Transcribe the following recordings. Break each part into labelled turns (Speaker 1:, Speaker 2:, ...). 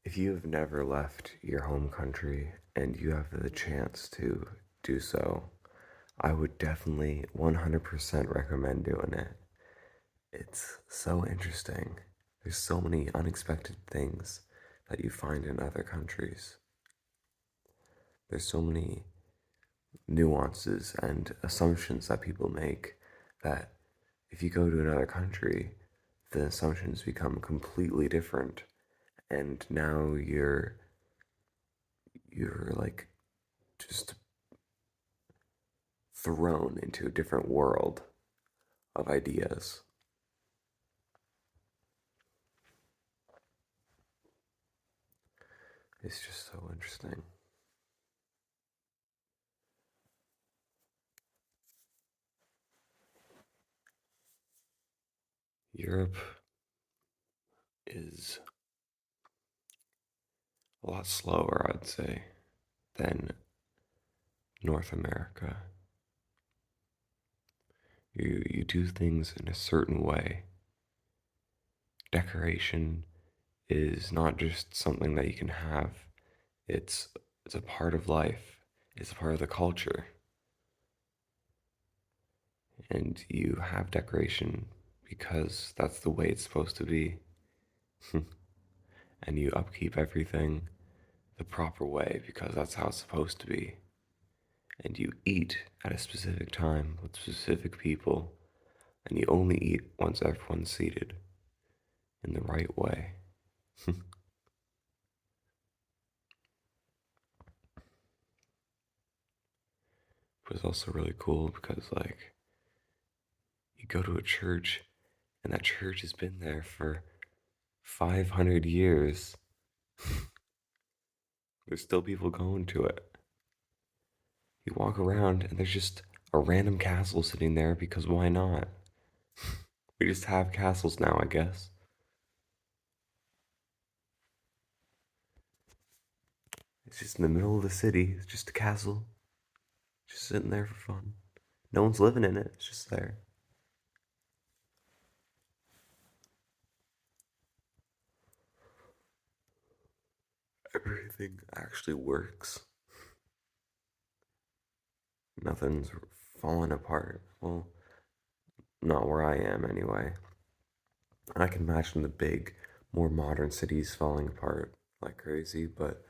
Speaker 1: If you have never left your home country and you have the chance to do so, I would definitely 100% recommend doing it. It's so interesting. There's so many unexpected things that you find in other countries. There's so many nuances and assumptions that people make that if you go to another country, the assumptions become completely different and now you're like just thrown into a different world of ideas. It's just so interesting. Europe is a lot slower, I'd say, than North America. You do things in a certain way. Decoration is not just something that you can have. It's it's a part of life. It's a part of the culture. And you have decoration because that's the way it's supposed to be. And you upkeep everything the proper way because that's how it's supposed to be. And you eat at a specific time with specific people, and you only eat once everyone's seated in the right way. It was also really cool because, like, you go to a church, and that church has been there for 500 years. There's still people going to it. You walk around, and there's just a random castle sitting there because why not? We just have castles now, I guess. It's just in the middle of the city. It's just a castle, just sitting there for fun. No one's living in it. It's just there. Everything actually works. Nothing's falling apart. Well, not where I am anyway. And I can imagine the big, more modern cities falling apart like crazy, but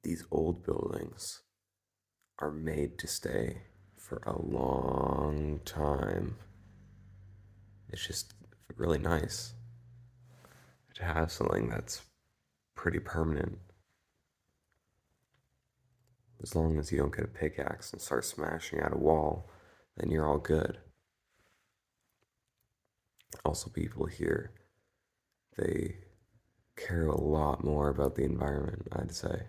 Speaker 1: these old buildings are made to stay for a long time. It's just really nice to have something that's pretty permanent. As long as you don't get a pickaxe and start smashing at a wall, then you're all good. Also, people here, they care a lot more about the environment, I'd say.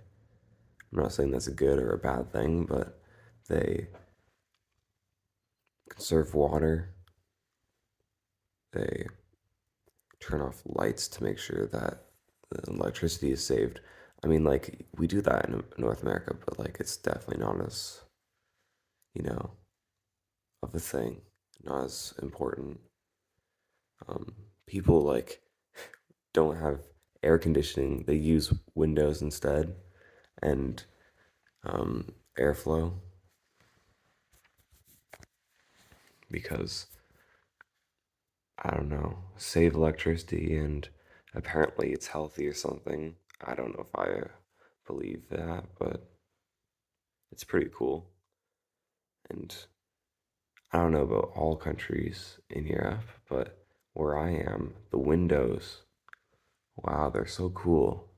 Speaker 1: I'm not saying that's a good or a bad thing, but they conserve water, they turn off lights to make sure that the electricity is saved. I mean, like, we do that in North America, but, like, it's definitely not as, you know, of a thing, not as important. Um, People, like, don't have air conditioning, they use windows instead and airflow because I don't know, save electricity and apparently it's healthy or something. I don't know if I believe that, but it's pretty cool. And I don't know about all countries in Europe, but where I am, the windows, wow, they're so cool.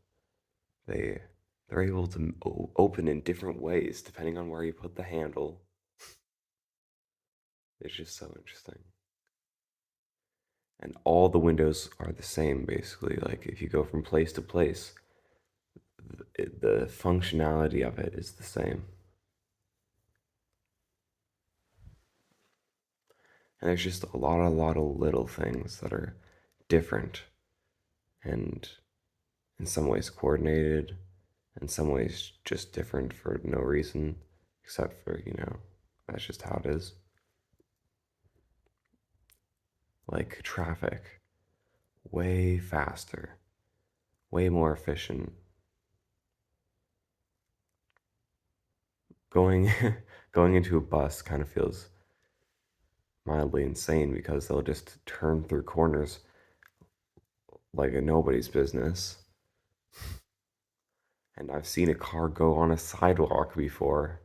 Speaker 1: They they're able to open in different ways depending on where you put the handle. It's just so interesting. And all the windows are the same basically. Like if you go from place to place, the functionality of it is the same. And there's just a lot of little things that are different and in some ways coordinated, in some ways just different for no reason, except for, that's just how it is. Like traffic, way faster, way more efficient. Going going into a bus kind of feels mildly insane because they'll just turn through corners like a nobody's business. And I've seen a car go on a sidewalk before,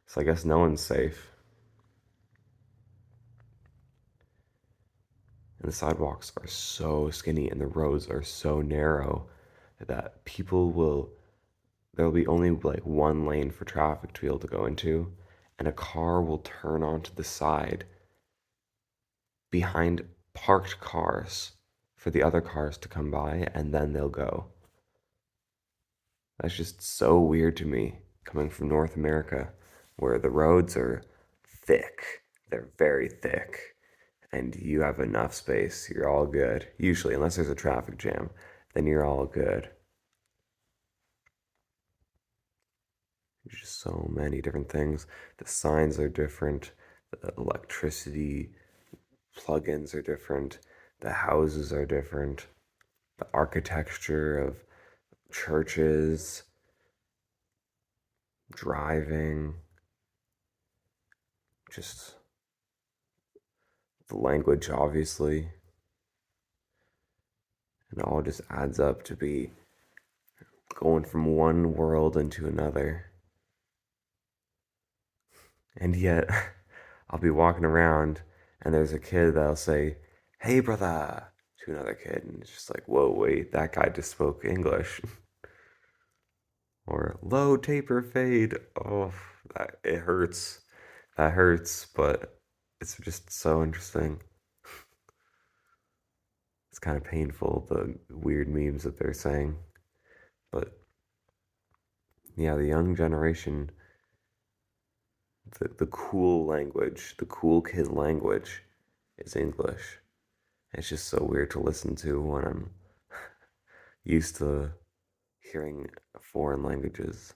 Speaker 1: so I guess no one's safe. And the sidewalks are so skinny and the roads are so narrow that there'll be only like one lane for traffic to be able to go into, and a car will turn onto the side behind parked cars for the other cars to come by, and then they'll go. That's just so weird to me coming from North America, where the roads are thick. They're very thick, and you have enough space. You're all good. Usually, unless there's a traffic jam, then you're all good. There's just so many different things. The signs are different. The electricity plugins are different. The houses are different. The architecture of churches, driving, just the language, obviously. And it all just adds up to be going from one world into another. And yet, I'll be walking around and there's a kid that'll say, "Hey, brother," to another kid. And it's just like, whoa, wait, that guy just spoke English. Or low taper fade. Oh, it hurts. That hurts, but it's just so interesting. It's kind of painful, the weird memes that they're saying. But yeah, the young generation, the cool language, the cool kid language is English. It's just so weird to listen to when I'm used to hearing foreign languages.